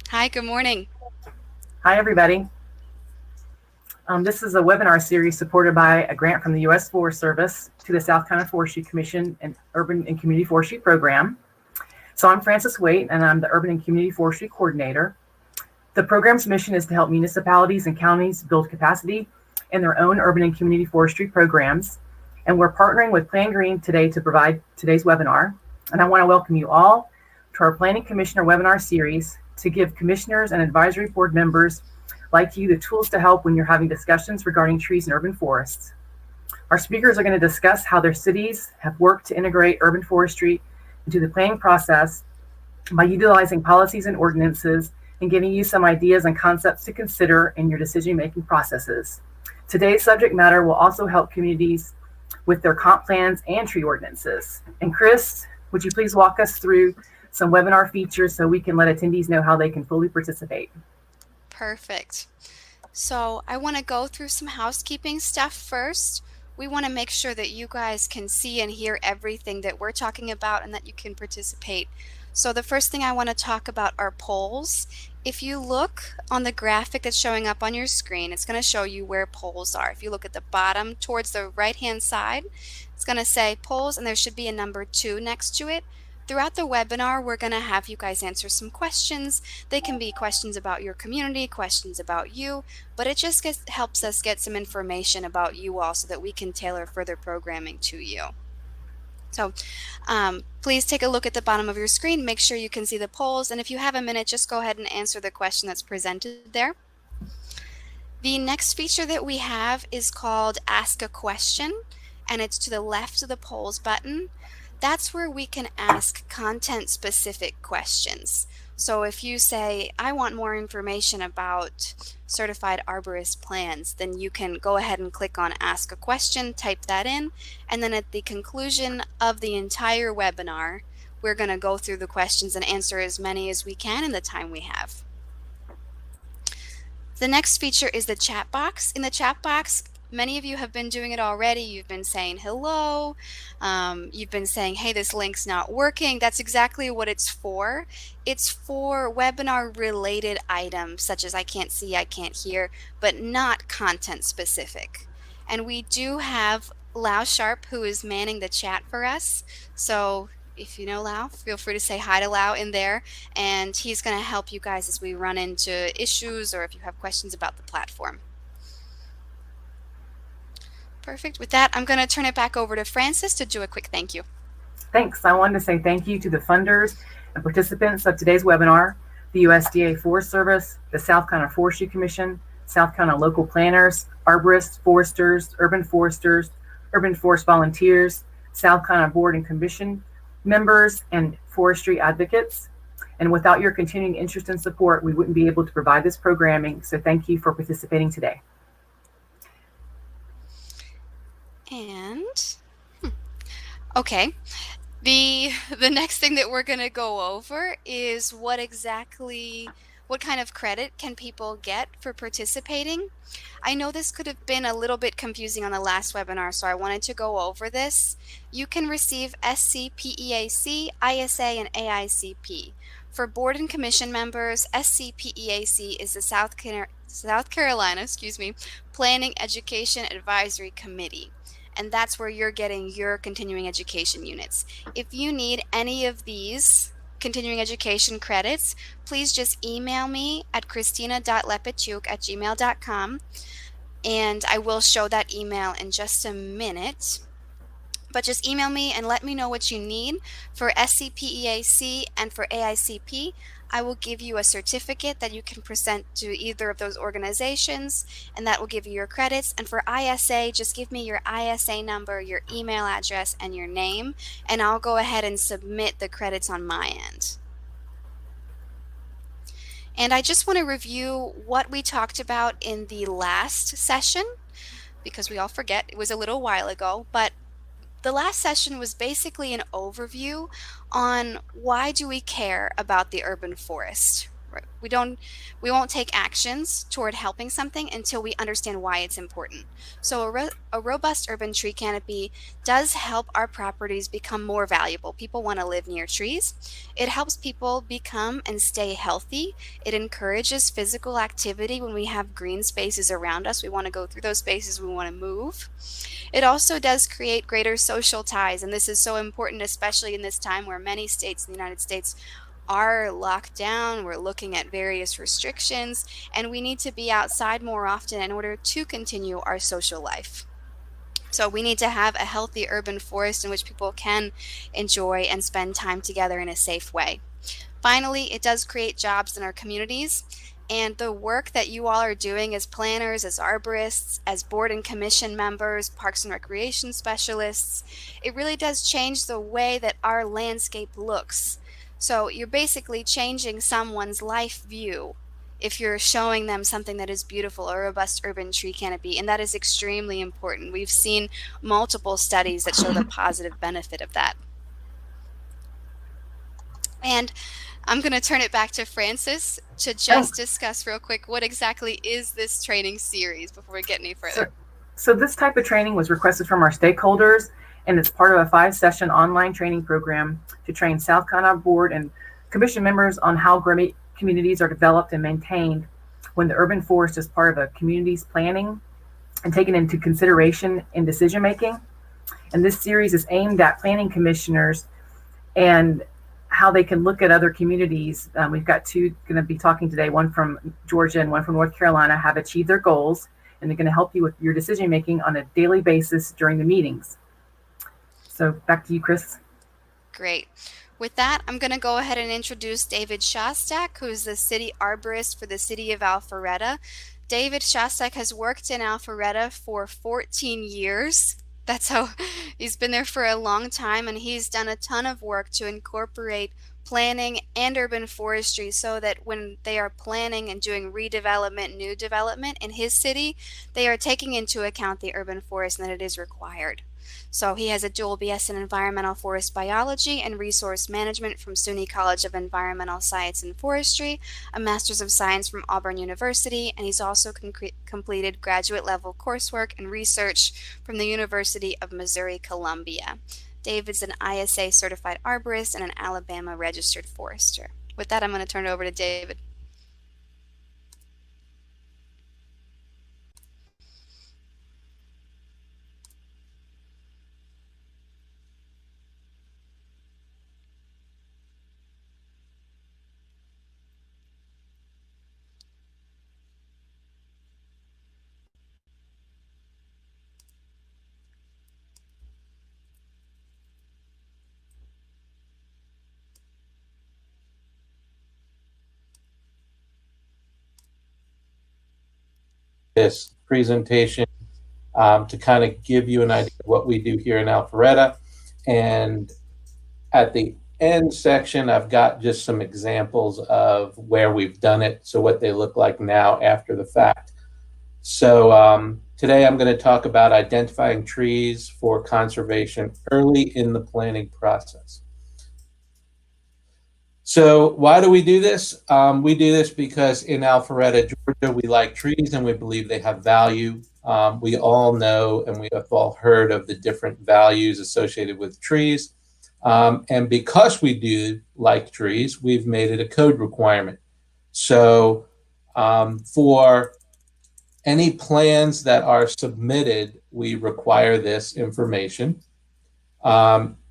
Hi, good morning. Hi, everybody. This is a webinar series supported by a grant from the U.S. Forest Service to the South Carolina Forestry Commission and Urban and Community Forestry Program. So I'm Frances Waite, and I'm the Urban and Community Forestry Coordinator. The program's mission is to help municipalities and counties build capacity in their own urban and community forestry programs. And we're partnering with Plan Green today to provide today's webinar. And I want to welcome you all to our Planning Commissioner webinar series to give commissioners and advisory board members like you the tools to help when you're having discussions regarding trees and urban forests. Our speakers are going to discuss how their cities have worked to integrate urban forestry into the planning process by utilizing policies and ordinances and giving you some ideas and concepts to consider in your decision-making processes. Today's subject matter will also help communities with their comp plans and tree ordinances. And Chris, would you please walk us through some webinar features so we can let attendees know how they can fully participate? Perfect. So I want to go through some housekeeping stuff first. We want to make sure that you guys can see and hear everything that we're talking about and that you can participate. So the first thing I want to talk about are polls. If you look on the graphic that's showing up on your screen, it's going to show you where polls are. If you look at the bottom towards the right-hand side, it's going to say polls, and there should be a number 2 next to it. Throughout the webinar, we're going to have you guys answer some questions. They can be questions about your community, questions about you, but it just helps us get some information about you all so that we can tailor further programming to you. So please take a look at the bottom of your screen, make sure you can see the polls, and if you have a minute, just go ahead and answer the question that's presented there. The next feature that we have is called Ask a Question, and it's to the left of the polls button. That's where we can ask content-specific questions. So if you say, I want more information about certified arborist plans, then you can go ahead and click on Ask a Question, type that in, and then at the conclusion of the entire webinar, we're going to go through the questions and answer as many as we can in the time we have. The next feature is the chat box. In the chat box, many of you have been doing it already. You've been saying hello. You've been saying, hey, this link's not working. That's exactly what it's for. It's for webinar-related items, such as I can't see, I can't hear, but not content-specific. And we do have Lau Sharp, who is manning the chat for us. So if you know Lau, feel free to say hi to Lau in there, and he's going to help you guys as we run into issues or if you have questions about the platform. Perfect. With that, I'm going to turn it back over to Frances to do a quick thank you. Thanks. I wanted to say thank you to the funders and participants of today's webinar, the USDA Forest Service, the South Carolina Forestry Commission, South Carolina local planners, arborists, foresters, urban forest volunteers, South Carolina board and commission members, and forestry advocates. And without your continuing interest and support, we wouldn't be able to provide this programming. So thank you for participating today. And okay, the next thing that we're going to go over is what kind of credit can people get for participating. I know this could have been a little bit confusing on the last webinar, so I wanted to go over this. You can receive SCPEAC, ISA, and AICP. For board and commission members, SCPEAC is the South Carolina Planning Education Advisory Committee. And that's where you're getting your continuing education units. If you need any of these continuing education credits, please just email me at christyna.lepetiuk@gmail.com, and I will show that email in just a minute. But just email me and let me know what you need. For SCPEAC and for AICP, I will give you a certificate that you can present to either of those organizations, and that will give you your credits. And for ISA, just give me your ISA number, your email address, and your name, and I'll go ahead and submit the credits on my end. And I just want to review what we talked about in the last session, because we all forget, it was a little while ago, but the last session was basically an overview on why do we care about the urban forest. We won't take actions toward helping something until we understand why it's important. So a robust urban tree canopy does help our properties become more valuable. People want to live near trees. It helps people become and stay healthy. It encourages physical activity. When we have green spaces around us, we want to go through those spaces, we want to move. It also does create greater social ties, and this is so important, especially in this time where many states in the United States are locked down. We're looking at various restrictions, and we need to be outside more often in order to continue our social life. So we need to have a healthy urban forest in which people can enjoy and spend time together in a safe way. Finally, it does create jobs in our communities, and the work that you all are doing as planners, as arborists, as board and commission members, parks and recreation specialists, it really does change the way that our landscape looks. So you're basically changing someone's life view if you're showing them something that is beautiful, a robust urban tree canopy, and that is extremely important. We've seen multiple studies that show the positive benefit of that. And I'm going to turn it back to Francis to just discuss real quick what exactly is this training series before we get any further. So this type of training was requested from our stakeholders, and it's part of a 5-session online training program to train South Carolina Board and Commission members on how communities are developed and maintained when the urban forest is part of a community's planning and taken into consideration in decision making. And this series is aimed at planning commissioners and how they can look at other communities. We've got two going to be talking today, one from Georgia and one from North Carolina, have achieved their goals, and they're going to help you with your decision making on a daily basis during the meetings. So back to you, Chris. Great. With that, I'm going to go ahead and introduce David Shostak, who's the city arborist for the city of Alpharetta. David Shostak has worked in Alpharetta for 14 years. That's how he's been there for a long time, and he's done a ton of work to incorporate planning and urban forestry so that when they are planning and doing redevelopment, new development in his city, they are taking into account the urban forest and that it is required. So he has a dual BS in environmental forest biology and resource management from SUNY College of Environmental Science and Forestry, a Master's of Science from Auburn University, and he's also completed graduate level coursework and research from the University of Missouri-Columbia. David's an ISA certified arborist and an Alabama registered forester. With that, I'm going to turn it over to David. This presentation to kind of give you an idea of what we do here in Alpharetta. And at the end section, I've got just some examples of where we've done it, so what they look like now after the fact. So today I'm going to talk about identifying trees for conservation early in the planning process. So why do we do this? We do this because in Alpharetta, Georgia, we like trees and we believe they have value. We all know and we have all heard of the different values associated with trees. And because we do like trees, we've made it a code requirement. So for any plans that are submitted, we require this information.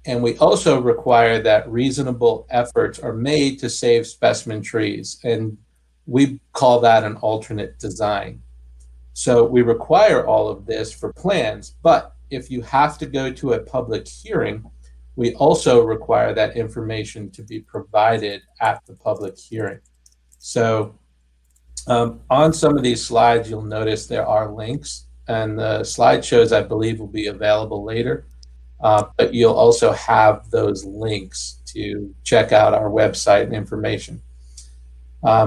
And we also require that reasonable efforts are made to save specimen trees. And we call that an alternate design. So we require all of this for plans, but if you have to go to a public hearing, we also require that information to be provided at the public hearing. So on some of these slides, you'll notice there are links, and the slideshows, I believe, will be available later. But you'll also have those links to check out our website and information.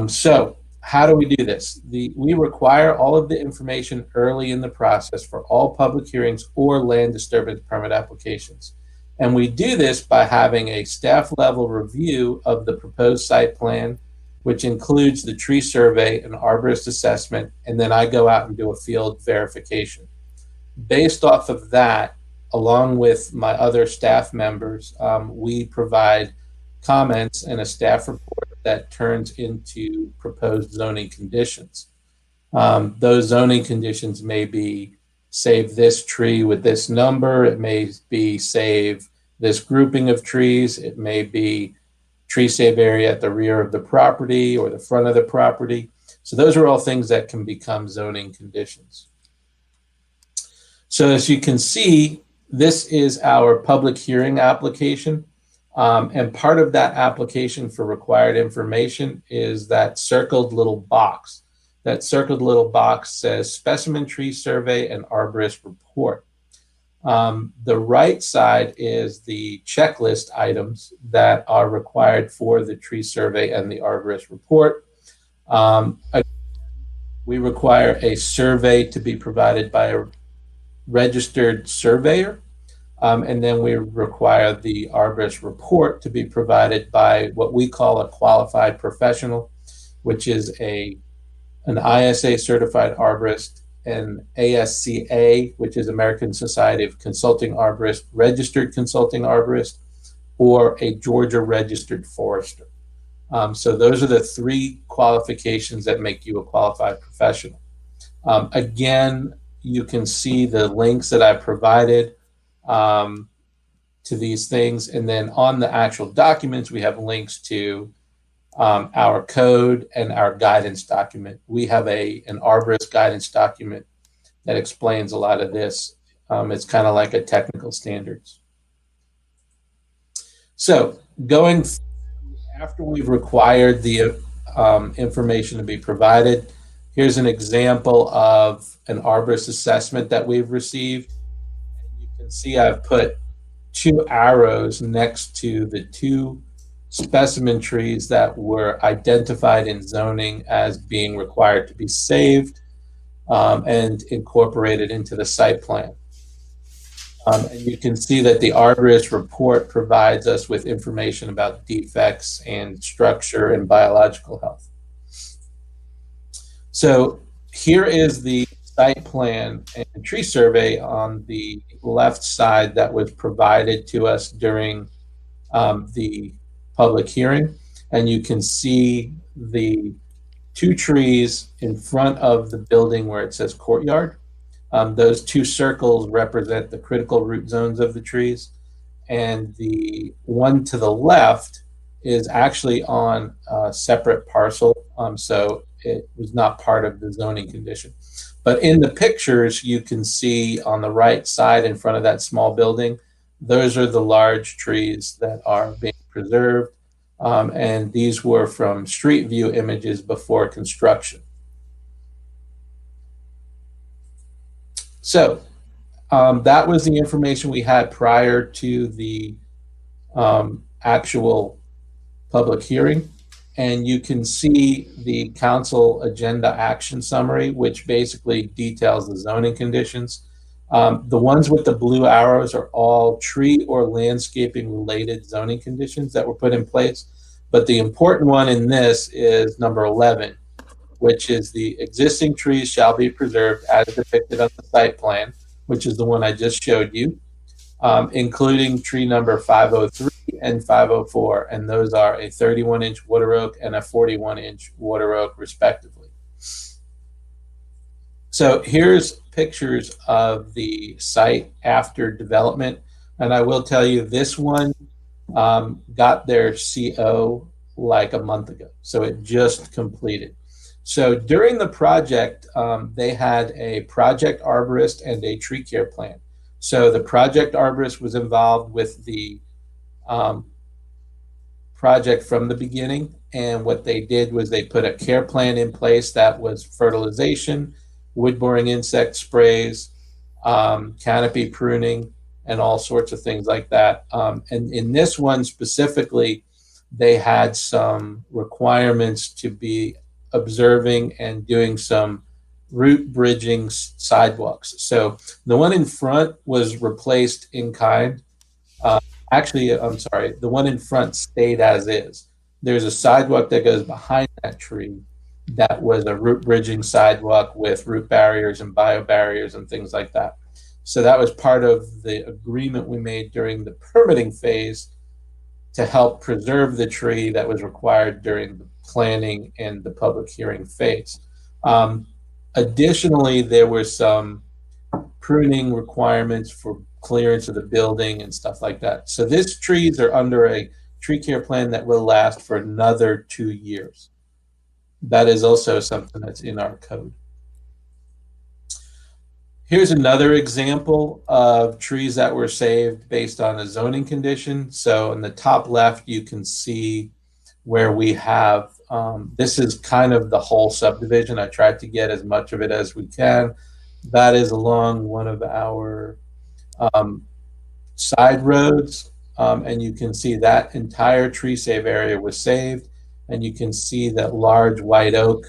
So how do we do this? We require all of the information early in the process for all public hearings or land disturbance permit applications. And we do this by having a staff level review of the proposed site plan which includes the tree survey and arborist assessment, and then I go out and do a field verification. Based off of that, along with my other staff members, we provide comments and a staff report that turns into proposed zoning conditions. Those zoning conditions may be save this tree with this number. It may be save this grouping of trees. It may be tree save area at the rear of the property or the front of the property. So those are all things that can become zoning conditions. So as you can see, this is our public hearing application. And part of that application for required information is that circled little box. That circled little box says specimen tree survey and arborist report. The right side is the checklist items that are required for the tree survey and the arborist report. We require a survey to be provided by a registered surveyor. And then we require the arborist report to be provided by what we call a qualified professional, which is an ISA certified arborist, an ASCA, which is American Society of Consulting Arborists, registered consulting arborist, or a Georgia registered forester. So those are the three qualifications that make you a qualified professional. Again, you can see the links that I provided to these things. And then on the actual documents, we have links to our code and our guidance document. We have an arborist guidance document that explains a lot of this. It's kind of like a technical standards. So going after we've required the information to be provided, here's an example of an arborist assessment that we've received. And you can see I've put 2 arrows next to the 2 specimen trees that were identified in zoning as being required to be saved and incorporated into the site plan. And you can see that the arborist report provides us with information about defects and structure and biological health. So here is the site plan and tree survey on the left side that was provided to us during the public hearing. And you can see the 2 trees in front of the building where it says courtyard. Those 2 circles represent the critical root zones of the trees. And the one to the left is actually on a separate parcel. So it was not part of the zoning condition. But in the pictures, you can see on the right side in front of that small building, those are the large trees that are being preserved. And these were from street view images before construction. So that was the information we had prior to the actual public hearing. And you can see the council agenda action summary, which basically details the zoning conditions. The ones with the blue arrows are all tree or landscaping related zoning conditions that were put in place. But the important one in this is number 11, which is the existing trees shall be preserved as depicted on the site plan, which is the one I just showed you, including tree number 503 and 504. And those are a 31-inch water oak and a 41-inch water oak, respectively. So here's pictures of the site after development. And I will tell you, this one got their CO like a month ago. So it just completed. So during the project, they had a project arborist and a tree care plan. So the project arborist was involved with the project from the beginning. And what they did was they put a care plan in place that was fertilization, wood-boring insect sprays, canopy pruning, and all sorts of things like that. And in this one specifically, they had some requirements to be observing and doing some root bridging sidewalks. So the one in front was replaced in kind. Actually, I'm sorry, the one in front stayed as is. There's a sidewalk that goes behind that tree that was a root bridging sidewalk with root barriers and bio barriers and things like that. So that was part of the agreement we made during the permitting phase to help preserve the tree that was required during the planning and the public hearing phase. Additionally, there were some pruning requirements for clearance of the building and stuff like that. So these trees are under a tree care plan that will last for another 2 years. That is also something that's in our code. Here's another example of trees that were saved based on a zoning condition. So in the top left, you can see where we have, this is kind of the whole subdivision. I tried to get as much of it as we can. That is along one of our side roads. And you can see that entire tree save area was saved. And you can see that large white oak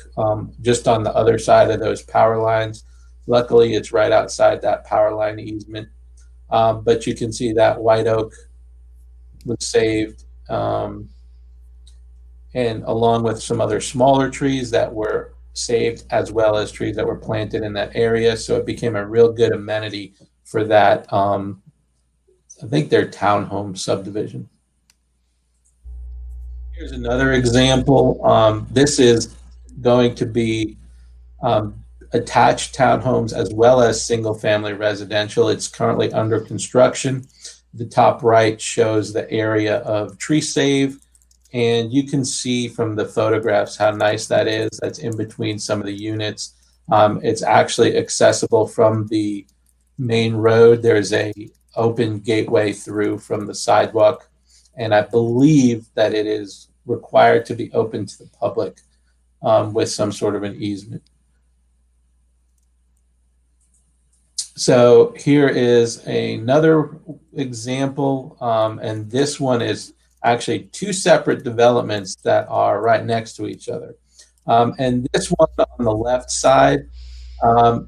just on the other side of those power lines. Luckily, it's right outside that power line easement. But you can see that white oak was saved. And along with some other smaller trees that were saved, as well as trees that were planted in that area. So it became a real good amenity for that, I think their townhome subdivision. Here's another example. This is going to be attached townhomes as well as single family residential. It's currently under construction. The top right shows the area of tree save. And you can see from the photographs how nice that is. That's in between some of the units. It's actually accessible from the main road. There's a open gateway through from the sidewalk. And I believe that it is required to be open to the public with some sort of an easement. So here is another example. And this one is actually two separate developments that are right next to each other. And this one on the left side,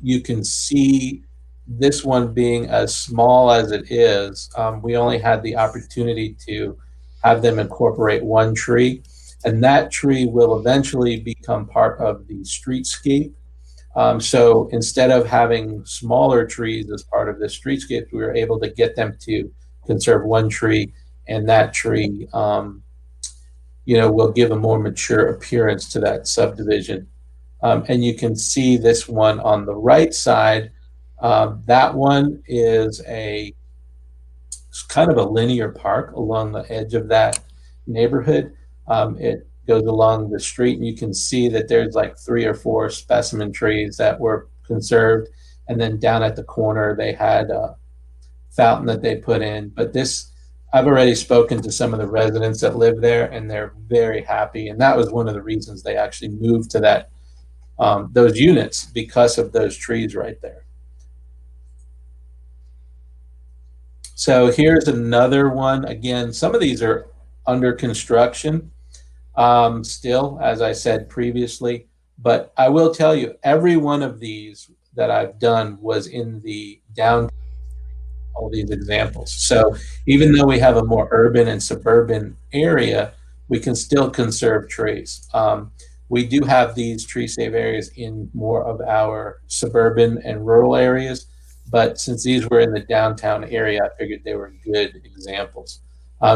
you can see this one being as small as it is. We only had the opportunity to have them incorporate one tree, and that tree will eventually become part of the streetscape. So instead of having smaller trees as part of the streetscape, we were able to get them to conserve one tree, and that tree, will give a more mature appearance to that subdivision. And you can see this one on the right side. That one is it's kind of a linear park along the edge of that neighborhood. It goes along the street, and you can see that there's like 3 or 4 specimen trees that were conserved. And then down at the corner, they had a fountain that they put in. But this, I've already spoken to some of the residents that live there, and they're very happy. And that was one of the reasons they actually moved to that those units, because of those trees right there. So here's another one. Again, some of these are under construction still, as I said previously. But I will tell you, every one of these that I've done was in the downtown, all these examples. So even though we have a more urban and suburban area, we can still conserve trees. We do have these tree save areas in more of our suburban and rural areas, but since these were in the downtown area, I figured they were good examples.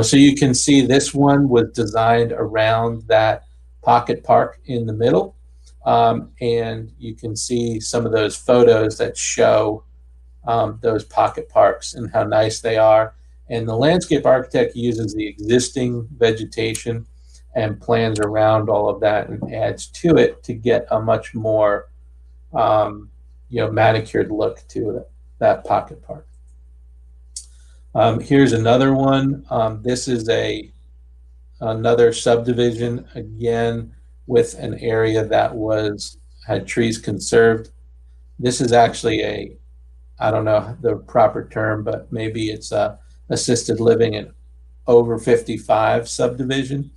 So you can see this one was designed around that pocket park in the middle. And you can see some of those photos that show those pocket parks and how nice they are. And the landscape architect uses the existing vegetation and plans around all of that and adds to it to get a much more manicured look to that pocket park. Here's another one. This is another subdivision, again, with an area that had trees conserved. This is actually I don't know the proper term, but maybe it's a assisted living and over 55 subdivision.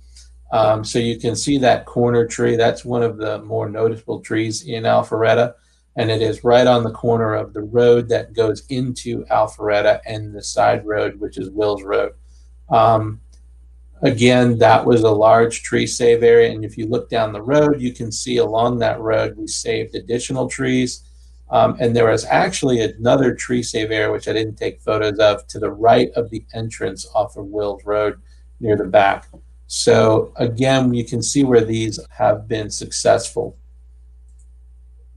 So you can see that corner tree. That's one of the more noticeable trees in ALPHARETTA, and it is right on the corner of the road that goes into ALPHARETTA and the side road, which is Wills Road. Again, that was a large tree save area. And if you look down the road, you can see along that road, we saved additional trees. And there was actually another tree save area, which I didn't take photos of, to the right of the entrance off of Wills Road near the back. So again, you can see where these have been successful.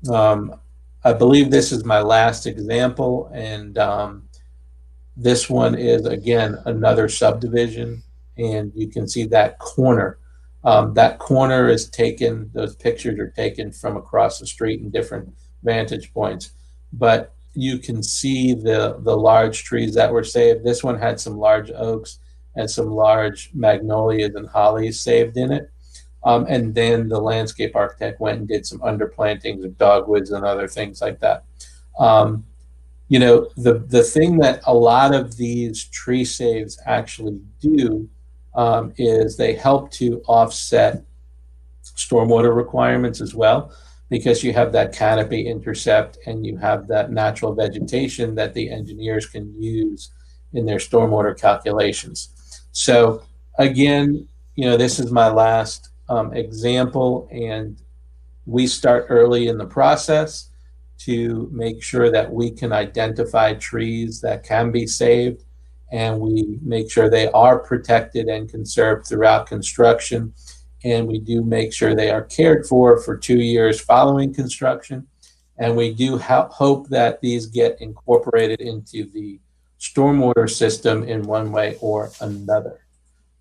I believe this is my last example, and this one is, again, another subdivision, and you can see that corner. That corner is taken, those pictures are taken from across the street in different vantage points, but you can see the large trees that were saved. This one had some large oaks and some large magnolias and hollies saved in it. And then the landscape architect went and did some underplantings of dogwoods and other things like that. You know, the thing that a lot of these tree saves actually do is they help to offset stormwater requirements as well, because you have that canopy intercept and you have that natural vegetation that the engineers can use in their stormwater calculations. So again, you know, this is my last example, and we start early in the process to make sure that we can identify trees that can be saved, and we make sure they are protected and conserved throughout construction, and we do make sure they are cared for 2 years following construction, and we do hope that these get incorporated into the stormwater system in one way or another.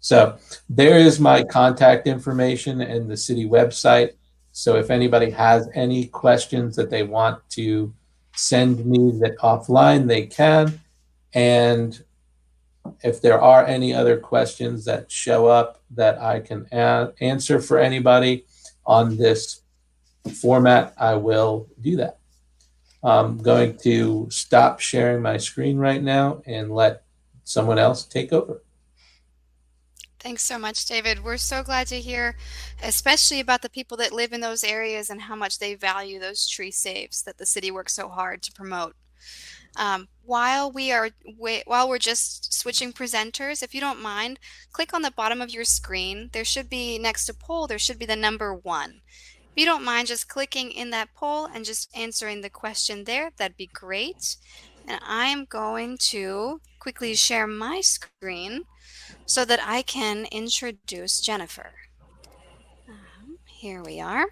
So there is my contact information and the city website. So if anybody has any questions that they want to send me that offline, they can. And if there are any other questions that show up that I can answer for anybody on this format, I will do that. I'm going to stop sharing my screen right now and let someone else take over. Thanks so much, David. We're so glad to hear, especially about the people that live in those areas and how much they value those tree saves that the city works so hard to promote. While we're just switching presenters, if you don't mind, click on the bottom of your screen. There should be, next to poll, there should be the number 1. If you don't mind just clicking in that poll and just answering the question there, that'd be great. And I'm going to quickly share my screen so that I can introduce Jennifer. Here we are.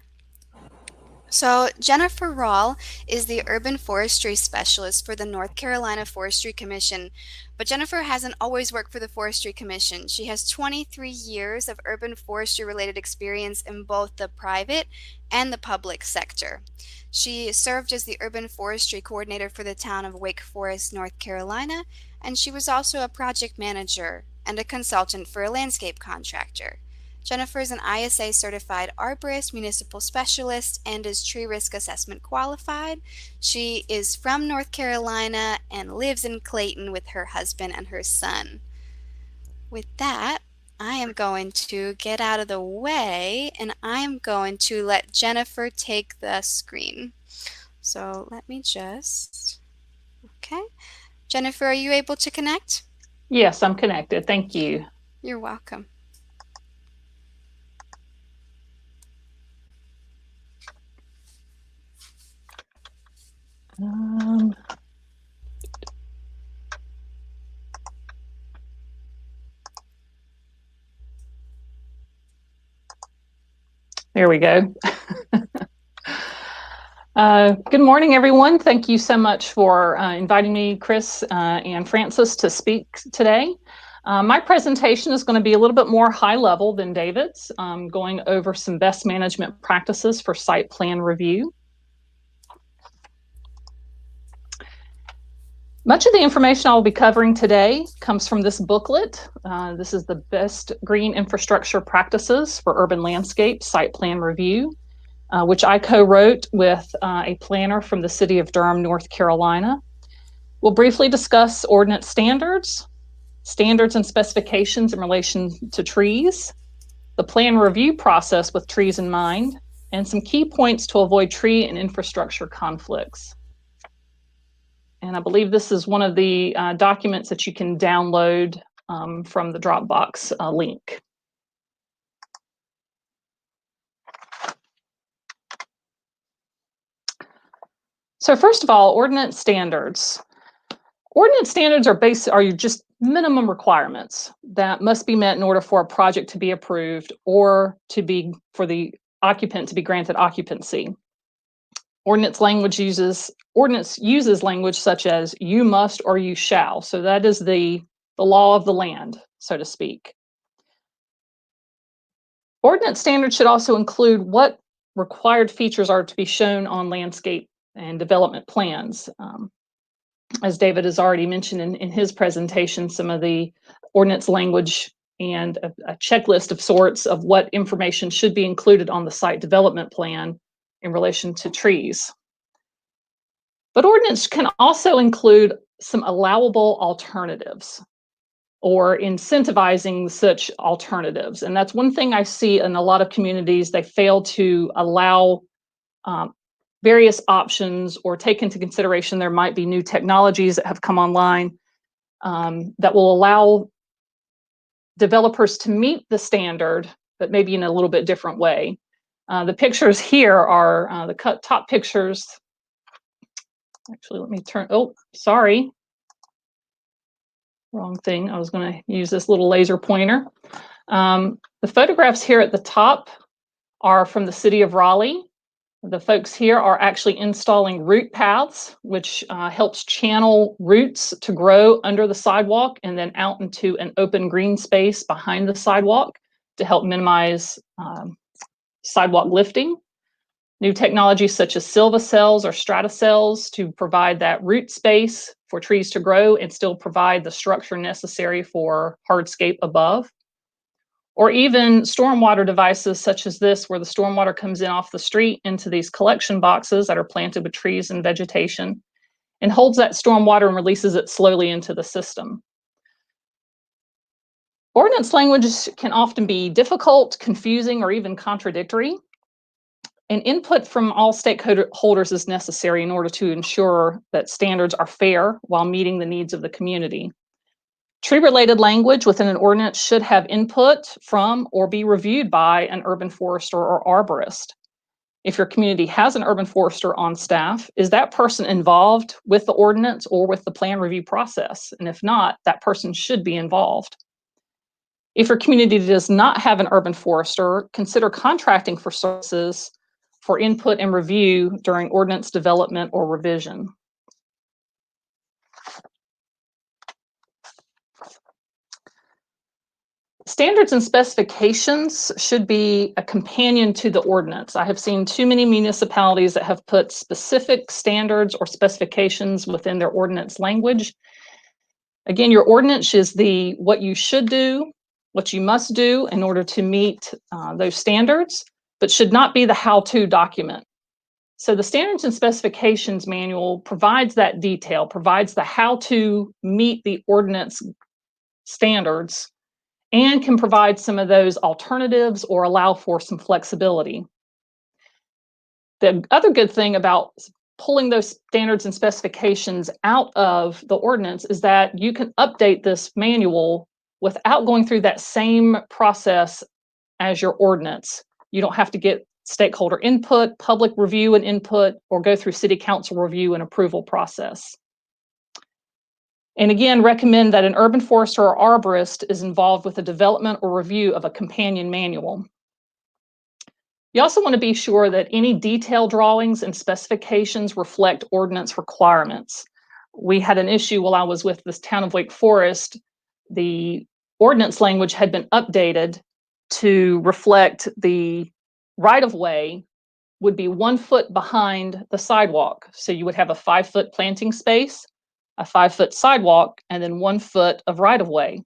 So Jennifer Rawl is the Urban Forestry Specialist for the North Carolina Forestry Commission, but Jennifer hasn't always worked for the Forestry Commission. She has 23 years of urban forestry related experience in both the private and the public sector. She served as the Urban Forestry Coordinator for the town of Wake Forest, North Carolina, and she was also a project manager and a consultant for a landscape contractor. Jennifer is an ISA certified arborist, municipal specialist, and is tree risk assessment qualified. She is from North Carolina and lives in Clayton with her husband and her son. With that, I am going to get out of the way and I am going to let Jennifer take the screen. So let me just, okay. Jennifer, are you able to connect? Yes, I'm connected. Thank you. You're welcome. There we go. Good morning, everyone. Thank you so much for inviting me, Chris and Francis, to speak today. My presentation is going to be a little bit more high level than David's, going over some best management practices for site plan review. Much of the information I will be covering today comes from this booklet. This is the Best Green Infrastructure Practices for Urban Landscape Site Plan Review, which I co-wrote with a planner from the city of Durham, North Carolina. We'll briefly discuss Ordinance Standards, standards and specifications in relation to trees, the plan review process with trees in mind, and some key points to avoid tree and infrastructure conflicts. And I believe this is one of the documents that you can download from the Dropbox link. So first of all, ordinance standards. Ordinance standards are just minimum requirements that must be met in order for a project to be approved or for the occupant to be granted occupancy. Ordinance uses language such as you must or you shall. So that is the law of the land, so to speak. Ordinance standards should also include what required features are to be shown on landscape and development plans. As David has already mentioned in his presentation, some of the ordinance language and a checklist of sorts of what information should be included on the site development plan in relation to trees. But ordinance can also include some allowable alternatives or incentivizing such alternatives. And that's one thing I see in a lot of communities. They fail to allow various options or take into consideration there might be new technologies that have come online that will allow developers to meet the standard, but maybe in a little bit different way. The pictures here are the top pictures. Actually, let me turn, oh, sorry. Wrong thing. I was going to use this little laser pointer. The photographs here at the top are from the city of Raleigh. The folks here are actually installing root paths, which helps channel roots to grow under the sidewalk and then out into an open green space behind the sidewalk to help minimize sidewalk lifting. New technologies such as silva cells or strata cells to provide that root space for trees to grow and still provide the structure necessary for hardscape above. Or even stormwater devices such as this, where the stormwater comes in off the street into these collection boxes that are planted with trees and vegetation and holds that stormwater and releases it slowly into the system. Ordinance language can often be difficult, confusing, or even contradictory. And input from all stakeholders is necessary in order to ensure that standards are fair while meeting the needs of the community. Tree-related language within an ordinance should have input from or be reviewed by an urban forester or arborist. If your community has an urban forester on staff, is that person involved with the ordinance or with the plan review process? And if not, that person should be involved. If your community does not have an urban forester, consider contracting for services for input and review during ordinance development or revision. Standards and specifications should be a companion to the ordinance. I have seen too many municipalities that have put specific standards or specifications within their ordinance language. Again, your ordinance is what you should do, what you must do in order to meet those standards, but should not be the how-to document. So the standards and specifications manual provides that detail, provides the how to meet the ordinance standards, and can provide some of those alternatives or allow for some flexibility. The other good thing about pulling those standards and specifications out of the ordinance is that you can update this manual without going through that same process as your ordinance. You don't have to get stakeholder input, public review and input, or go through city council review and approval process. And again, recommend that an urban forester or arborist is involved with the development or review of a companion manual. You also want to be sure that any detail drawings and specifications reflect ordinance requirements. We had an issue while I was with this town of Wake Forest. The ordinance language had been updated to reflect the right-of-way would be 1 foot behind the sidewalk. So you would have a 5-foot planting space, a 5-foot sidewalk, and then 1 foot of right-of-way.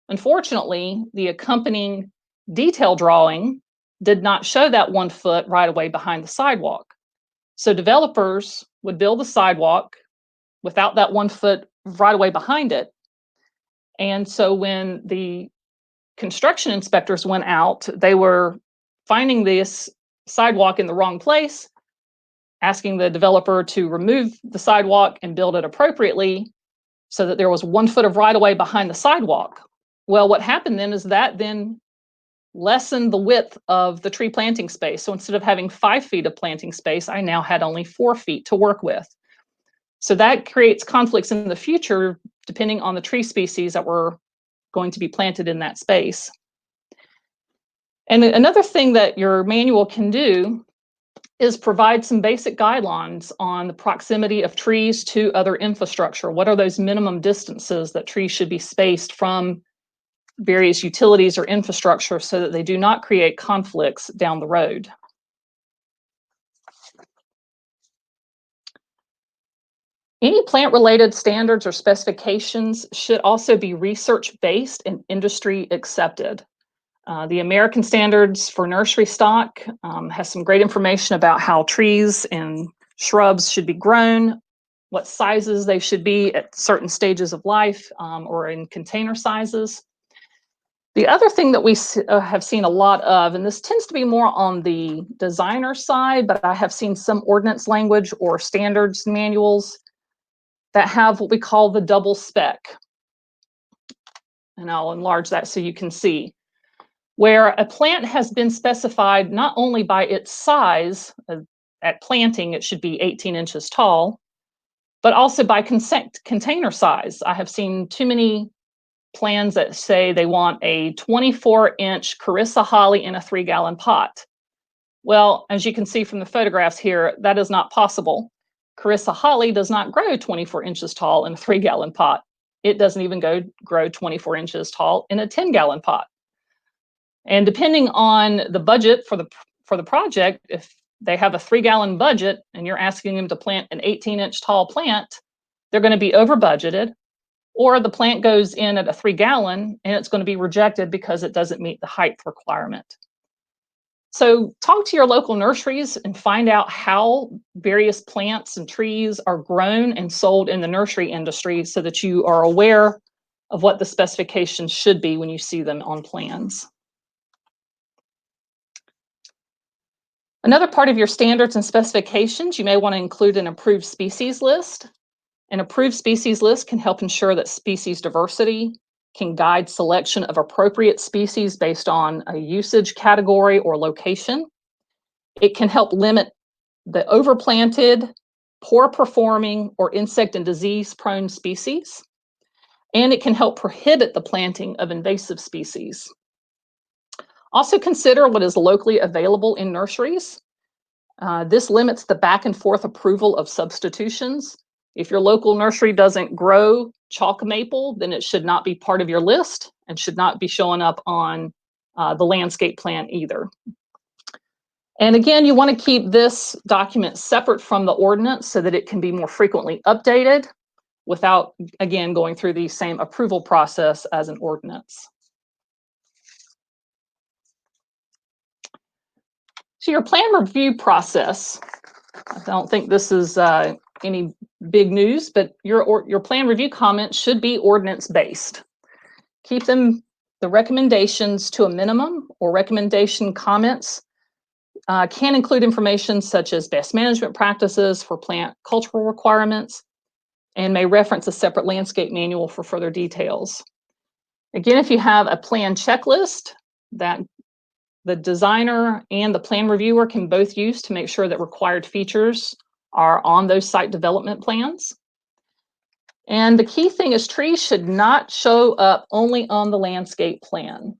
Unfortunately, the accompanying detail drawing did not show that 1 foot right-of-way behind the sidewalk. So developers would build the sidewalk without that 1 foot right-of-way behind it. And so when the construction inspectors went out, they were finding this sidewalk in the wrong place, asking the developer to remove the sidewalk and build it appropriately so that there was 1 foot of right-of-way behind the sidewalk. Well, what happened then is that then lessened the width of the tree planting space. So instead of having 5 feet of planting space, I now had only 4 feet to work with. So that creates conflicts in the future, depending on the tree species that were going to be planted in that space. And another thing that your manual can do is provide some basic guidelines on the proximity of trees to other infrastructure. What are those minimum distances that trees should be spaced from various utilities or infrastructure so that they do not create conflicts down the road? Any plant-related standards or specifications should also be research-based and industry accepted. The American Standards for Nursery Stock has some great information about how trees and shrubs should be grown, what sizes they should be at certain stages of life or in container sizes. The other thing that we have seen a lot of, and this tends to be more on the designer side, but I have seen some ordinance language or standards manuals that have what we call the double spec. And I'll enlarge that so you can see. Where a plant has been specified not only by its size, at planting it should be 18 inches tall, but also by container size. I have seen too many plans that say they want a 24-inch Carissa holly in a 3-gallon pot. Well, as you can see from the photographs here, that is not possible. Carissa holly does not grow 24 inches tall in a 3-gallon pot. It doesn't even grow 24 inches tall in a 10-gallon pot. And depending on the budget for the project, if they have a 3-gallon budget and you're asking them to plant an 18-inch tall plant, they're going to be over budgeted, or the plant goes in at a 3-gallon and it's going to be rejected because it doesn't meet the height requirement. So talk to your local nurseries and find out how various plants and trees are grown and sold in the nursery industry so that you are aware of what the specifications should be when you see them on plans. Another part of your standards and specifications, you may want to include an approved species list. An approved species list can help ensure that species diversity, can guide selection of appropriate species based on a usage category or location. It can help limit the overplanted, poor performing, or insect and disease prone species. And it can help prohibit the planting of invasive species. Also consider what is locally available in nurseries. This limits the back and forth approval of substitutions. If your local nursery doesn't grow chalk maple, then it should not be part of your list and should not be showing up on the landscape plan either. And again, you want to keep this document separate from the ordinance so that it can be more frequently updated without, again, going through the same approval process as an ordinance. So your plan review process, I don't think this is any big news, but your plan review comments should be ordinance based. Keep them, the recommendations to a minimum, or recommendation comments can include information such as best management practices for plant cultural requirements and may reference a separate landscape manual for further details. Again, if you have a plan checklist that the designer and the plan reviewer can both use to make sure that required features are on those site development plans. And the key thing is trees should not show up only on the landscape plan.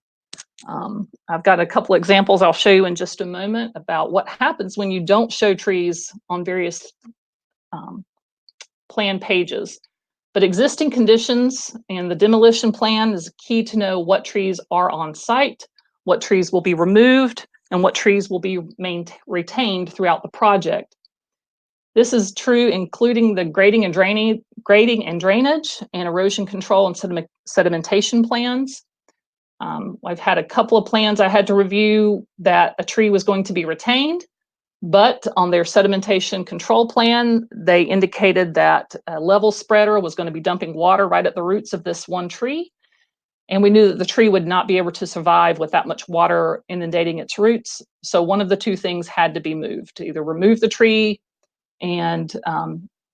I've got a couple examples I'll show you in just a moment about what happens when you don't show trees on various plan pages. But existing conditions and the demolition plan is key to know what trees are on site, what trees will be removed, and what trees will be retained throughout the project. This is true including the grading and drainage and erosion control and sedimentation plans. I've had a couple of plans I had to review that a tree was going to be retained, but on their sedimentation control plan, they indicated that a level spreader was going to be dumping water right at the roots of this one tree. And we knew that the tree would not be able to survive with that much water inundating its roots. So one of the two things had to be moved, to either remove the tree and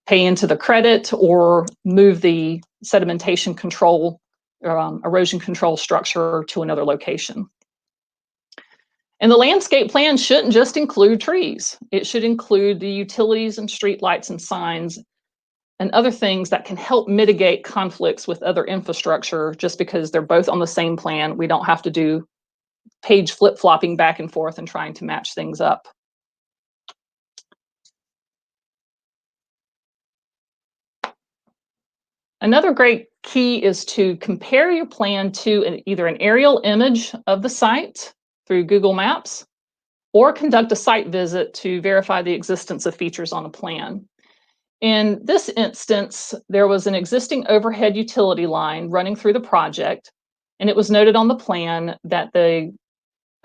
pay into the credit or move the sedimentation control erosion control structure to another location. And the landscape plan shouldn't just include trees. It should include the utilities and street lights and signs and other things that can help mitigate conflicts with other infrastructure. Just because they're both on the same plan, we don't have to do page flip-flopping back and forth and trying to match things up. Another great key is to compare your plan to either an aerial image of the site through Google Maps, or conduct a site visit to verify the existence of features on a plan. In this instance, there was an existing overhead utility line running through the project, and it was noted on the plan that the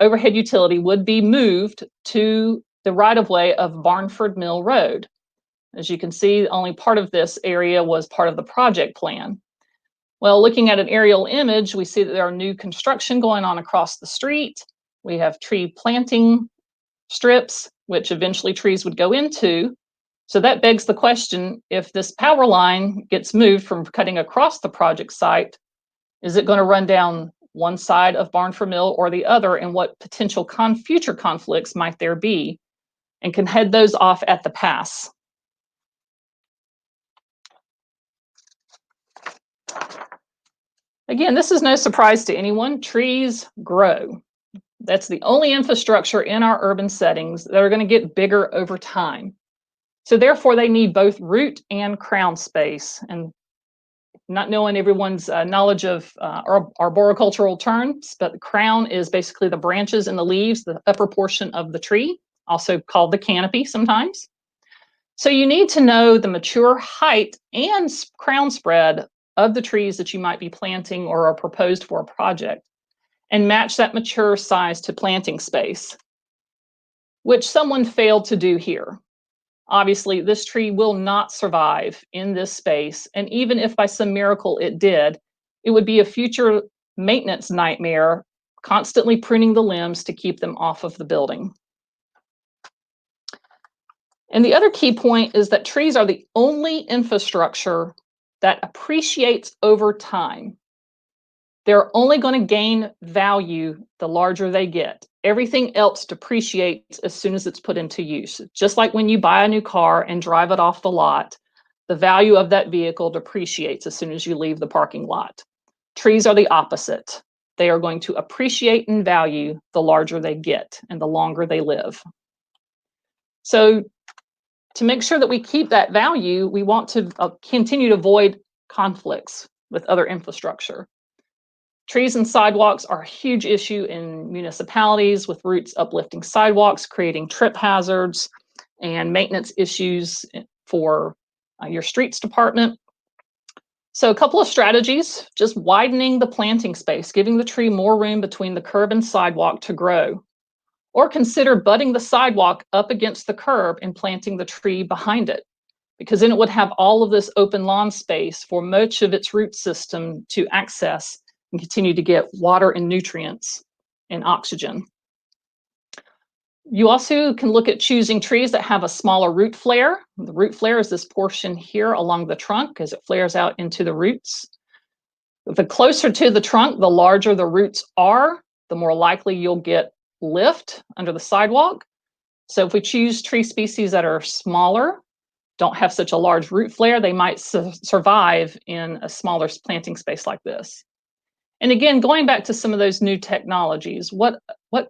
overhead utility would be moved to the right-of-way of Barnford Mill Road. As you can see, only part of this area was part of the project plan. Well, looking at an aerial image, we see that there are new construction going on across the street. We have tree planting strips, which eventually trees would go into. So that begs the question, if this power line gets moved from cutting across the project site, is it going to run down one side of Barnford Mill or the other, and what potential future conflicts might there be? And can head those off at the pass. Again, this is no surprise to anyone. Trees grow. That's the only infrastructure in our urban settings that are going to get bigger over time. So therefore, they need both root and crown space. And not knowing everyone's knowledge of arboricultural terms, but the crown is basically the branches and the leaves, the upper portion of the tree, also called the canopy sometimes. So you need to know the mature height and crown spread of the trees that you might be planting or are proposed for a project, and match that mature size to planting space, which someone failed to do here. Obviously, this tree will not survive in this space, and even if by some miracle it did, it would be a future maintenance nightmare, constantly pruning the limbs to keep them off of the building. And the other key point is that trees are the only infrastructure that appreciates over time. They're only going to gain value the larger they get. Everything else depreciates as soon as it's put into use. Just like when you buy a new car and drive it off the lot, the value of that vehicle depreciates as soon as you leave the parking lot. Trees are the opposite. They are going to appreciate in value the larger they get and the longer they live. So to make sure that we keep that value, we want to continue to avoid conflicts with other infrastructure. Trees and sidewalks are a huge issue in municipalities, with roots uplifting sidewalks, creating trip hazards and maintenance issues for your streets department. So a couple of strategies: just widening the planting space, giving the tree more room between the curb and sidewalk to grow. Or consider butting the sidewalk up against the curb and planting the tree behind it, because then it would have all of this open lawn space for much of its root system to access and continue to get water and nutrients and oxygen. You also can look at choosing trees that have a smaller root flare. The root flare is this portion here along the trunk as it flares out into the roots. The closer to the trunk, the larger the roots are, the more likely you'll get lift under the sidewalk. So if we choose tree species that are smaller, don't have such a large root flare, they might survive in a smaller planting space like this. And again, going back to some of those new technologies, what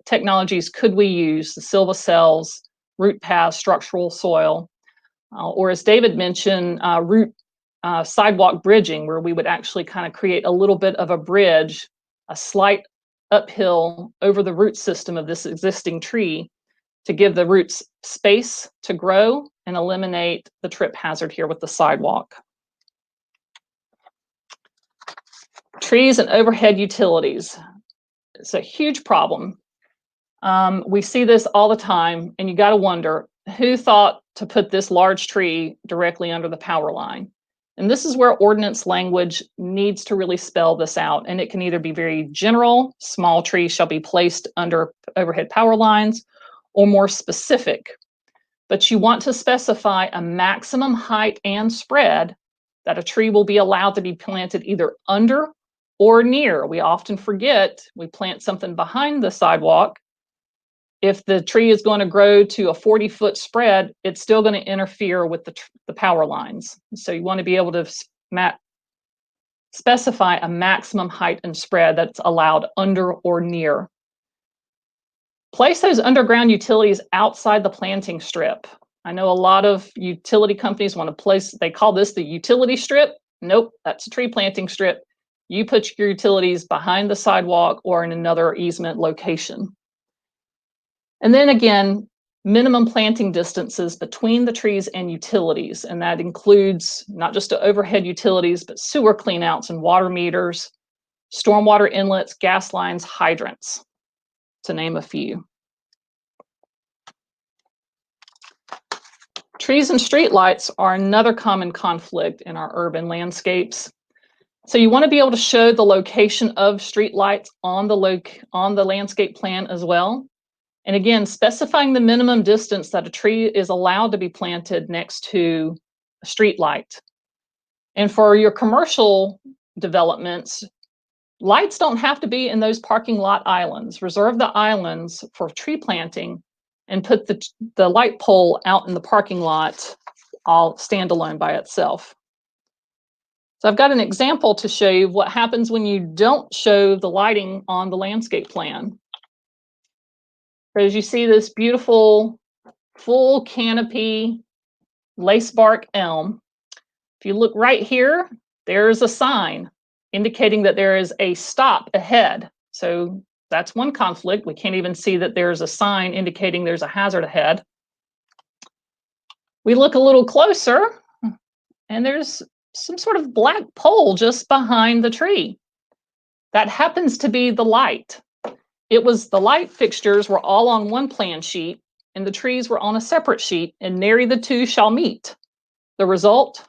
technologies could we use? The silva cells, root paths, structural soil, or as David mentioned, root sidewalk bridging, where we would actually kind of create a little bit of a bridge, a slight uphill over the root system of this existing tree to give the roots space to grow and eliminate the trip hazard here with the sidewalk. Trees and overhead utilities. It's a huge problem. We see this all the time, and you got to wonder, who thought to put this large tree directly under the power line? And this is where ordinance language needs to really spell this out. And it can either be very general, small trees shall be placed under overhead power lines, or more specific. But you want to specify a maximum height and spread that a tree will be allowed to be planted either under or near. We often forget we plant something behind the sidewalk. If the tree is going to grow to a 40-foot spread, it's still going to interfere with the power lines. So you want to be able to specify a maximum height and spread that's allowed under or near. Place those underground utilities outside the planting strip. I know a lot of utility companies want to place, they call this the utility strip. Nope, that's a tree planting strip. You put your utilities behind the sidewalk or in another easement location. And then again, minimum planting distances between the trees and utilities. And that includes not just the overhead utilities, but sewer cleanouts and water meters, stormwater inlets, gas lines, hydrants, to name a few. Trees and streetlights are another common conflict in our urban landscapes. So you want to be able to show the location of streetlights on the landscape plan as well. And again, specifying the minimum distance that a tree is allowed to be planted next to a street light. And for your commercial developments, lights don't have to be in those parking lot islands. Reserve the islands for tree planting and put the light pole out in the parking lot, all standalone by itself. So I've got an example to show you what happens when you don't show the lighting on the landscape plan. As you see this beautiful full canopy lace bark elm, if you look right here, there's a sign indicating that there is a stop ahead. So that's one conflict. We can't even see that there's a sign indicating there's a hazard ahead. We look a little closer and there's some sort of black pole just behind the tree. That happens to be the light. It was the light fixtures were all on one plan sheet and the trees were on a separate sheet, and nary the two shall meet. The result?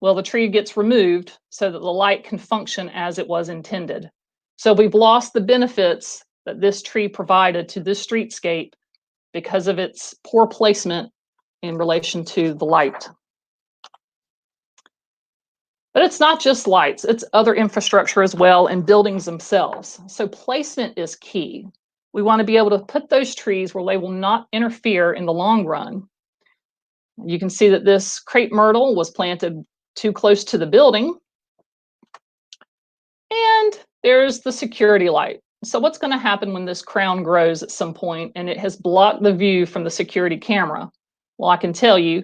Well, the tree gets removed so that the light can function as it was intended. So we've lost the benefits that this tree provided to this streetscape because of its poor placement in relation to the light. But it's not just lights, it's other infrastructure as well and buildings themselves. So placement is key. We want to be able to put those trees where they will not interfere in the long run. You can see that this crepe myrtle was planted too close to the building. And there's the security light. So what's going to happen when this crown grows at some point and it has blocked the view from the security camera? Well, I can tell you,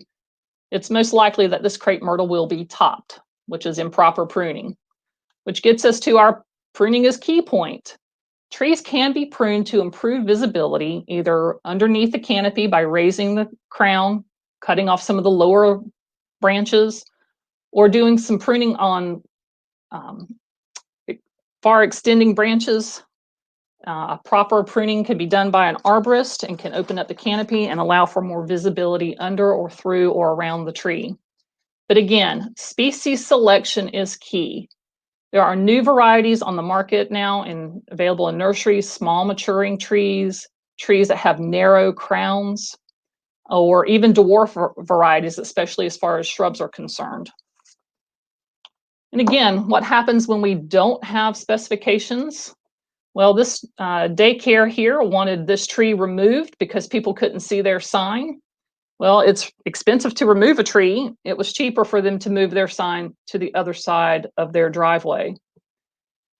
it's most likely that this crepe myrtle will be topped, which is improper pruning, which gets us to our pruning is key point. Trees can be pruned to improve visibility, either underneath the canopy by raising the crown, cutting off some of the lower branches, or doing some pruning on far extending branches. Proper pruning can be done by an arborist and can open up the canopy and allow for more visibility under or through or around the tree. But again, species selection is key. There are new varieties on the market now and available in nurseries, small maturing trees, trees that have narrow crowns, or even dwarf varieties, especially as far as shrubs are concerned. And again, what happens when we don't have specifications? Well, this daycare here wanted this tree removed because people couldn't see their sign. Well, it's expensive to remove a tree. It was cheaper for them to move their sign to the other side of their driveway.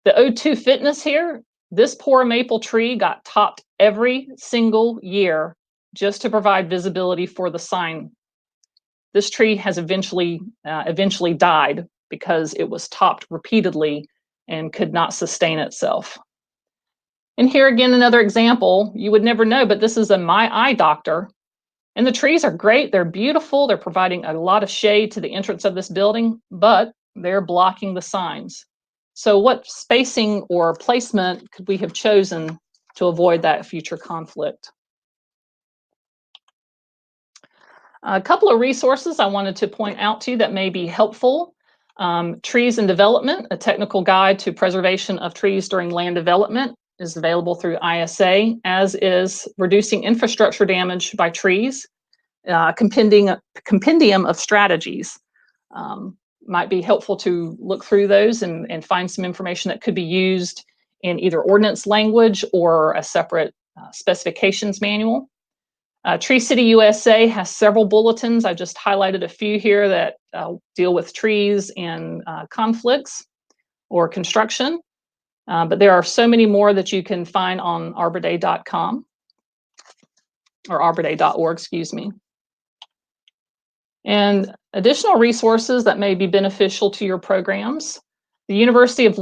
The O2 Fitness here, this poor maple tree got topped every single year just to provide visibility for the sign. This tree has eventually died because it was topped repeatedly and could not sustain itself. And here again, another example, you would never know, but this is a My Eye Doctor. And the trees are great, they're beautiful, they're providing a lot of shade to the entrance of this building, but they're blocking the signs. So what spacing or placement could we have chosen to avoid that future conflict? A couple of resources I wanted to point out to you that may be helpful. Trees and Development, a technical guide to preservation of trees during land development, is available through ISA, as is Reducing Infrastructure Damage by Trees, compendium of strategies. might be helpful to look through those and find some information that could be used in either ordinance language or a separate specifications manual. Tree City USA has several bulletins. I just highlighted a few here that deal with trees and conflicts or construction. But there are so many more that you can find on arborday.com or arborday.org, excuse me. And additional resources that may be beneficial to your programs. The University of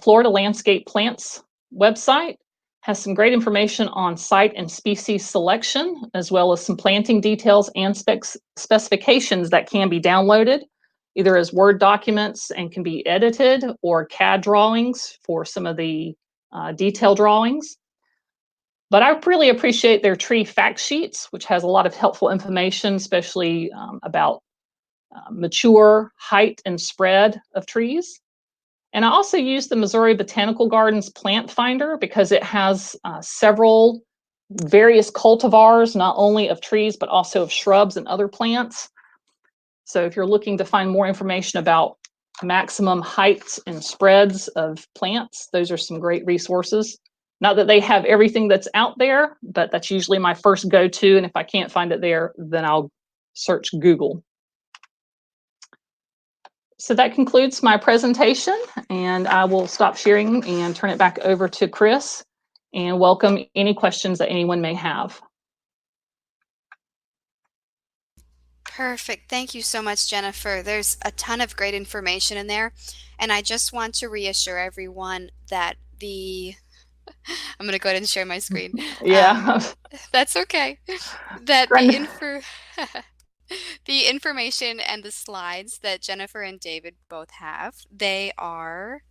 Florida Landscape Plants website has some great information on site and species selection, as well as some planting details and specifications that can be downloaded, either as Word documents and can be edited, or CAD drawings for some of the detail drawings. But I really appreciate their tree fact sheets, which has a lot of helpful information, especially about mature height and spread of trees. And I also use the Missouri Botanical Gardens Plant Finder because it has several various cultivars, not only of trees, but also of shrubs and other plants. So if you're looking to find more information about maximum heights and spreads of plants, those are some great resources. Not that they have everything that's out there, but that's usually my first go-to. And if I can't find it there, then I'll search Google. So that concludes my presentation, and I will stop sharing and turn it back over to Chris and welcome any questions that anyone may have. Perfect. Thank you so much, Jennifer. There's a ton of great information in there. And I just want to reassure everyone that I'm going to go ahead and share my screen. Yeah. That's okay. That the information and the slides that Jennifer and David both have, they are...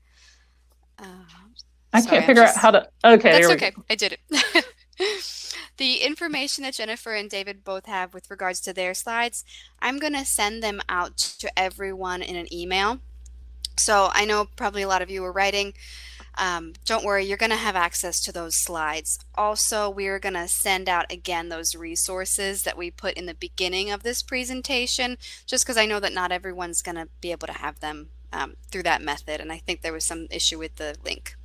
I can't figure out how to... Okay, that's okay. I did it. The information that Jennifer and David both have with regards to their slides, I'm going to send them out to everyone in an email. So I know probably a lot of you are writing. Don't worry, you're going to have access to those slides. Also, we're going to send out again those resources that we put in the beginning of this presentation, just because I know that not everyone's going to be able to have them through that method, and I think there was some issue with the link.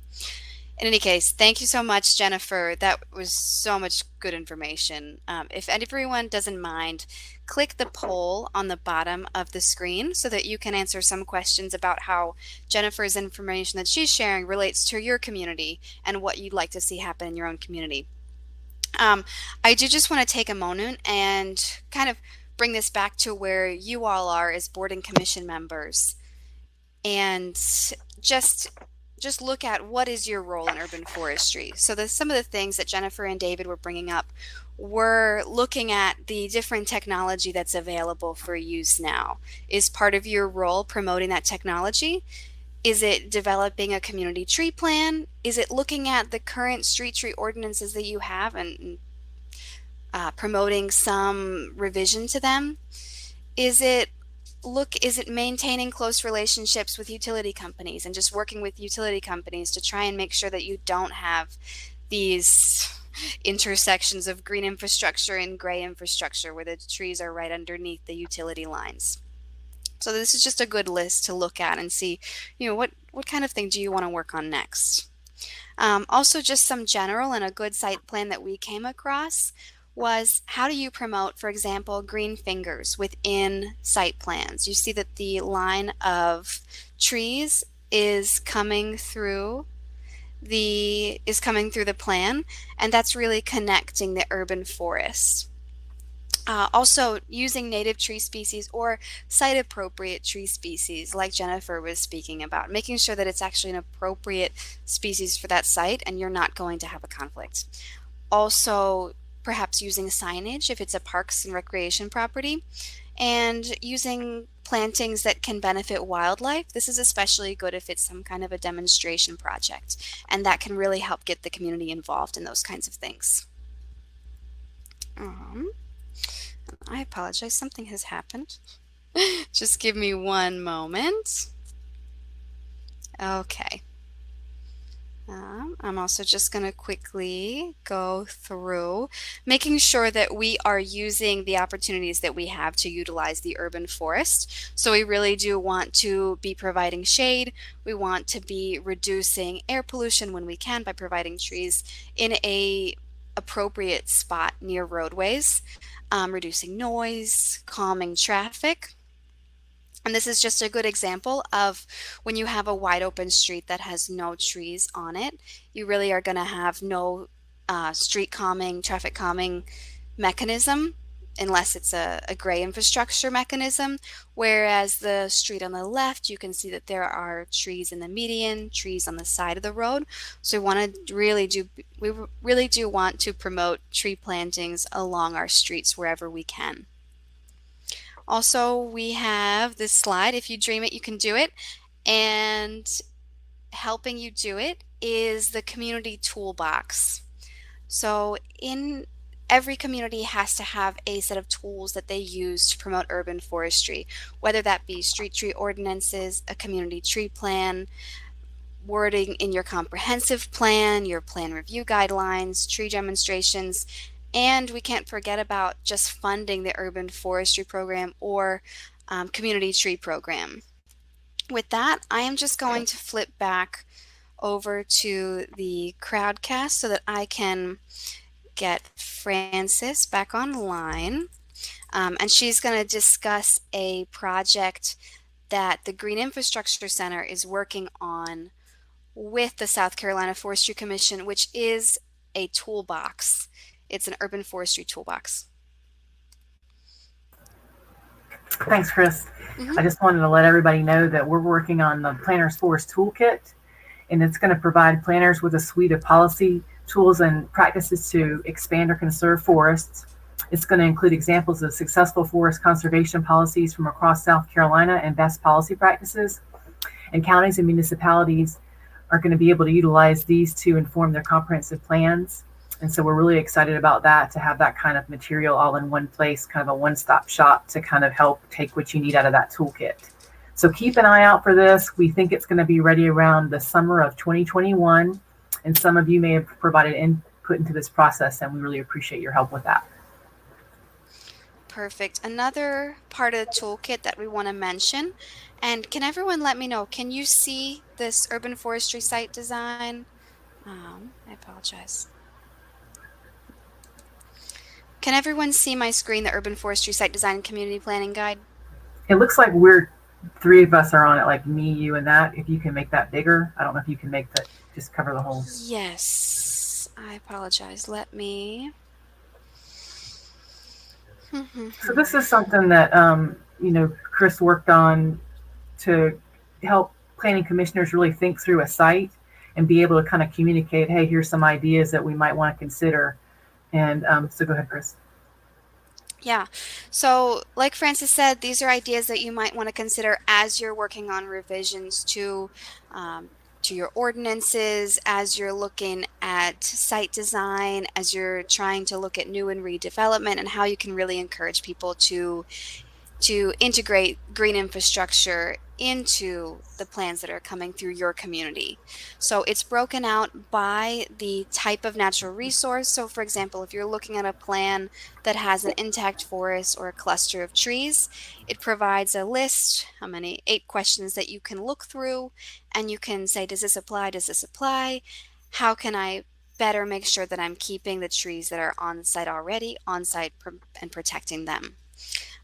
In any case, thank you so much, Jennifer. That was so much good information. If everyone doesn't mind, click the poll on the bottom of the screen so that you can answer some questions about how Jennifer's information that she's sharing relates to your community and what you'd like to see happen in your own community. I do just want to take a moment and kind of bring this back to where you all are as board and commission members, and just look at what is your role in urban forestry. So some of the things that Jennifer and David were bringing up were looking at the different technology that's available for use now. Is part of your role promoting that technology? Is it developing a community tree plan? Is it looking at the current street tree ordinances that you have and promoting some revision to them? Is it maintaining close relationships with utility companies and just working with utility companies to try and make sure that you don't have these intersections of green infrastructure and gray infrastructure where the trees are right underneath the utility lines? So this is just a good list to look at and see, what kind of thing do you want to work on next? Also, just some general and a good site plan that we came across was, how do you promote, for example, green fingers within site plans? You see that the line of trees is coming through the plan, and that's really connecting the urban forest. Also, using native tree species or site-appropriate tree species, like Jennifer was speaking about, making sure that it's actually an appropriate species for that site and you're not going to have a conflict. Also, perhaps using signage if it's a parks and recreation property, and using plantings that can benefit wildlife. This is especially good if it's some kind of a demonstration project, and that can really help get the community involved in those kinds of things. I apologize, something has happened. Just give me one moment. Okay. I'm also just going to quickly go through making sure that we are using the opportunities that we have to utilize the urban forest. So we really do want to be providing shade. We want to be reducing air pollution when we can by providing trees in a appropriate spot near roadways, reducing noise, calming traffic. And this is just a good example of when you have a wide open street that has no trees on it, you really are going to have no street calming, traffic calming mechanism unless it's a gray infrastructure mechanism. Whereas the street on the left, you can see that there are trees in the median, trees on the side of the road. So we really do want to promote tree plantings along our streets wherever we can. Also, we have this slide, if you dream it, you can do it. And helping you do it is the community toolbox. So every community has to have a set of tools that they use to promote urban forestry, whether that be street tree ordinances, a community tree plan, wording in your comprehensive plan, your plan review guidelines, tree demonstrations, and we can't forget about just funding the urban forestry program or community tree program. With that, I am just going to flip back over to the crowdcast so that I can get Frances back online. And she's going to discuss a project that the Green Infrastructure Center is working on with the South Carolina Forestry Commission, which is a toolbox. It's an urban forestry toolbox. Thanks, Chris. I just wanted to let everybody know that we're working on the Planners Forest Toolkit, and it's going to provide planners with a suite of policy tools and practices to expand or conserve forests. It's going to include examples of successful forest conservation policies from across South Carolina and best policy practices. And counties and municipalities are going to be able to utilize these to inform their comprehensive plans. And so we're really excited about that, to have that kind of material all in one place, kind of a one-stop shop to kind of help take what you need out of that toolkit. So keep an eye out for this. We think it's going to be ready around the summer of 2021. And some of you may have provided input into this process, and we really appreciate your help with that. Perfect. Another part of the toolkit that we want to mention, and can everyone let me know, can you see this urban forestry site design? I apologize. Can everyone see my screen, the Urban Forestry Site Design and Community Planning Guide? It looks like three of us are on it, like me, you, and that. If you can make that bigger, I don't know if you can make that, just cover the whole. Yes, I apologize. Let me. So this is something that, Chris worked on to help planning commissioners really think through a site and be able to kind of communicate, hey, here's some ideas that we might want to consider. And so go ahead, Chris. Yeah. So like Frances said, these are ideas that you might want to consider as you're working on revisions to your ordinances, as you're looking at site design, as you're trying to look at new and redevelopment and how you can really encourage people to integrate green infrastructure into the plans that are coming through your community. So it's broken out by the type of natural resource. So for example, if you're looking at a plan that has an intact forest or a cluster of trees, it provides a list, 8 questions that you can look through, and you can say, does this apply? Does this apply? How can I better make sure that I'm keeping the trees that are on site already on site and protecting them?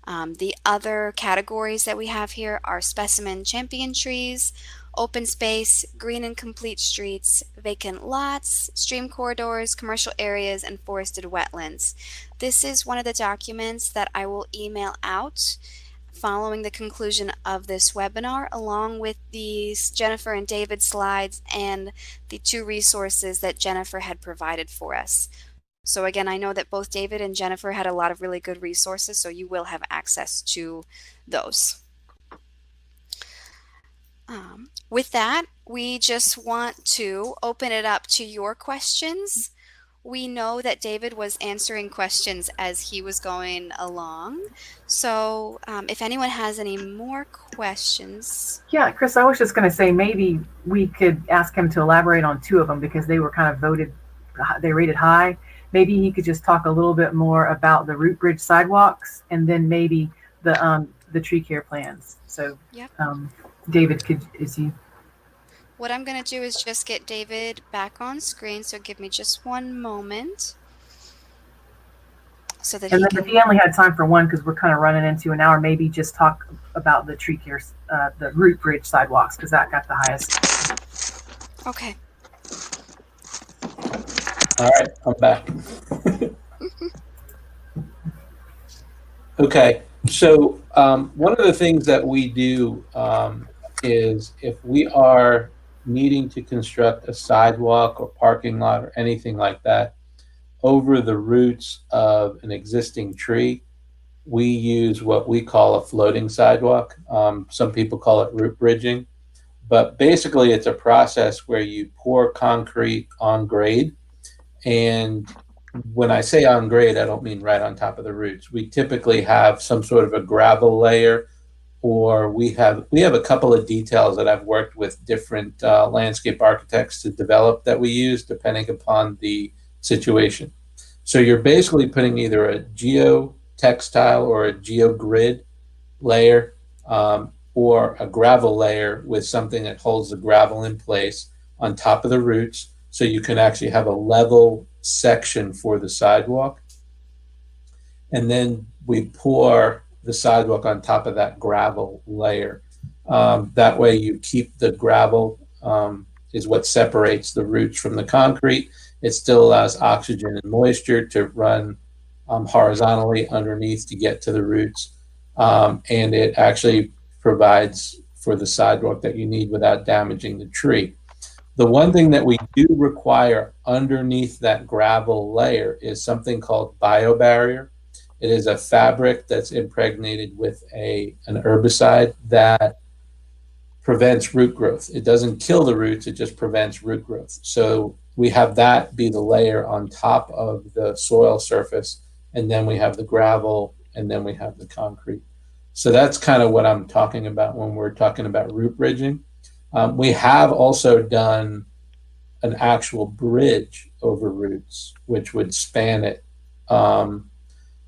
The other categories that we have here are specimen champion trees, open space, green and complete streets, vacant lots, stream corridors, commercial areas, and forested wetlands. This is one of the documents that I will email out following the conclusion of this webinar, along with these Jennifer and David slides and the 2 resources that Jennifer had provided for us. So again, I know that both David and Jennifer had a lot of really good resources, so you will have access to those. With that, we just want to open it up to your questions. we know that David was answering questions as he was going along. So if anyone has any more questions. Yeah, Chris, I was just going to say maybe we could ask him to elaborate on two of them because they were kind of they rated high. Maybe he could just talk a little bit more about the root bridge sidewalks and then maybe the tree care plans. So Yep. David, What I'm going to do is just get David back on screen. So give me just one moment. So that and then if he only had time for one, because we're kind of running into an hour, maybe just talk about the tree care, the root bridge sidewalks, because that got the highest. Okay. All right, I'm back. Okay, so one of the things that we do is if we are needing to construct a sidewalk or parking lot or anything like that over the roots of an existing tree, we use what we call a floating sidewalk. Some people call it root bridging, but basically it's a process where you pour concrete on grade. And when I say on grade, I don't mean right on top of the roots. We typically have some sort of a gravel layer, or we have a couple of details that I've worked with different landscape architects to develop that we use depending upon the situation. So you're basically putting either a geotextile or a geogrid layer or a gravel layer with something that holds the gravel in place on top of the roots, so you can actually have a level section for the sidewalk. And then we pour the sidewalk on top of that gravel layer. That way you keep the gravel is what separates the roots from the concrete. It still allows oxygen and moisture to run horizontally underneath to get to the roots. And it actually provides for the sidewalk that you need without damaging the tree. The one thing that we do require underneath that gravel layer is something called biobarrier. It is a fabric that's impregnated with an herbicide that prevents root growth. It doesn't kill the roots, it just prevents root growth. So we have that be the layer on top of the soil surface, and then we have the gravel, and then we have the concrete. So that's kind of what I'm talking about when we're talking about root bridging. We have also done an actual bridge over roots, which would span it.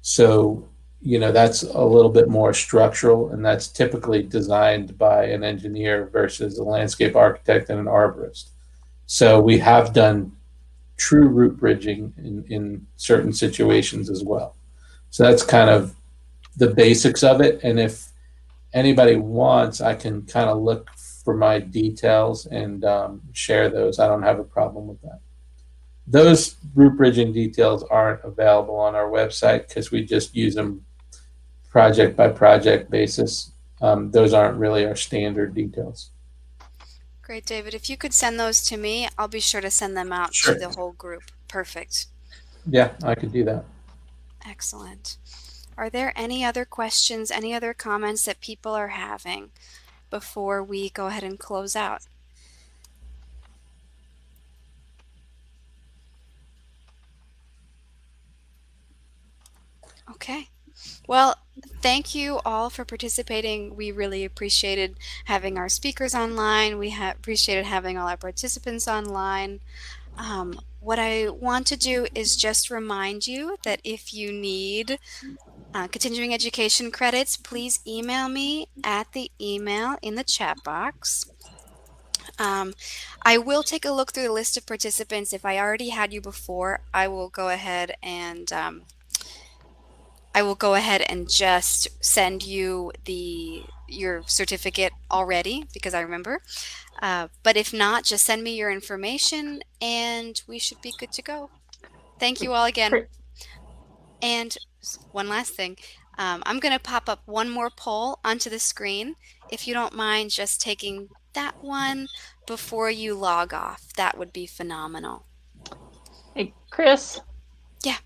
So, you know, that's a little bit more structural, and that's typically designed by an engineer versus a landscape architect and an arborist. So we have done true root bridging in certain situations as well. So that's kind of the basics of it. And if anybody wants, I can kind of look for my details and share those. I don't have a problem with that. Those root bridging details aren't available on our website because we just use them project by project basis. Those aren't really our standard details. Great, David. If you could send those to me, I'll be sure to send them out Sure. to the whole group. Perfect. Yeah, I could do that. Excellent. Are there any other questions, any other comments that people are having before we go ahead and close out? Okay. Well, thank you all for participating. We really appreciated having our speakers online. We appreciated having all our participants online. What I want to do is just remind you that if you need continuing education credits, please email me at the email in the chat box. I will take a look through the list of participants. If I already had you before, I will go ahead and just send you your certificate already because I remember. But if not, just send me your information and we should be good to go. Thank you all again. Great. And one last thing, I'm going to pop up one more poll onto the screen. If you don't mind just taking that one before you log off, that would be phenomenal. Hey, Chris. Yeah.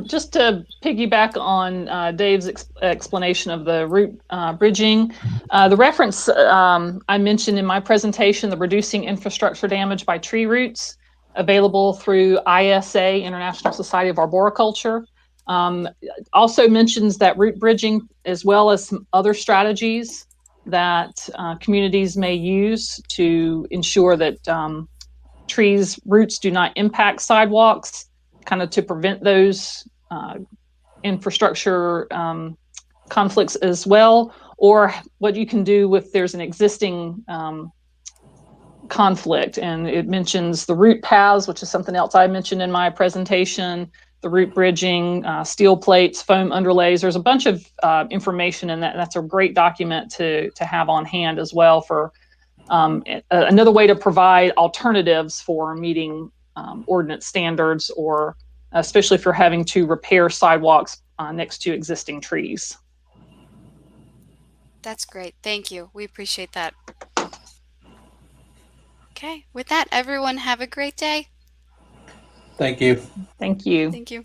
Just to piggyback on Dave's explanation of the root bridging, the reference I mentioned in my presentation, the reducing infrastructure damage by tree roots, available through ISA, International Society of Arboriculture. Also mentions that root bridging, as well as some other strategies that communities may use to ensure that trees' roots do not impact sidewalks, kind of to prevent those infrastructure conflicts as well, or what you can do if there's an existing conflict. And it mentions the root paths, which is something else I mentioned in my presentation, the root bridging, steel plates, foam underlays. There's a bunch of information in that. That's a great document to have on hand as well for another way to provide alternatives for meeting ordinance standards, or especially if you're having to repair sidewalks next to existing trees. That's great. Thank you. We appreciate that. Okay. With that, everyone have a great day. Thank you. Thank you. Thank you.